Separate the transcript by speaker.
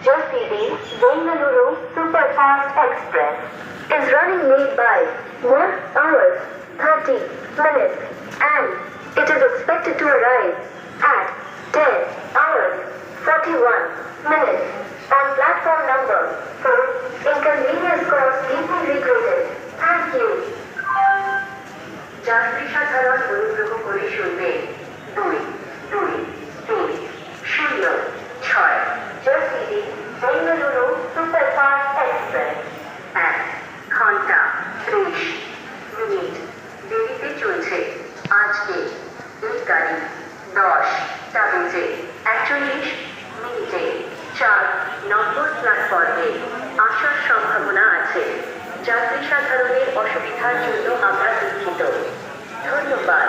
Speaker 1: JCB Bengaluru Superfast Express is running late by 1 hours 30 minutes and it is expected to arrive at 10 hours 41 minutes on platform number 4. Inconvenience caused deeply regretted. Thank you. যাত্রী সাধারণ অনুগ্রহ করে শুনবেন 2-2-3-0-6 JCB Bengaluru Superfast Express 1 ঘন্টা 30 minute দেরিতে চলছে। আজকে এই গাড়ি 10টা বেজে 41 মিনিটে 4 নম্বর প্ল্যাটফর্মে আসার সম্ভাবনা আছে। যাত্রী সাধারণের অসুবিধার জন্য আমরা দুঃখিত। ধন্যবাদ।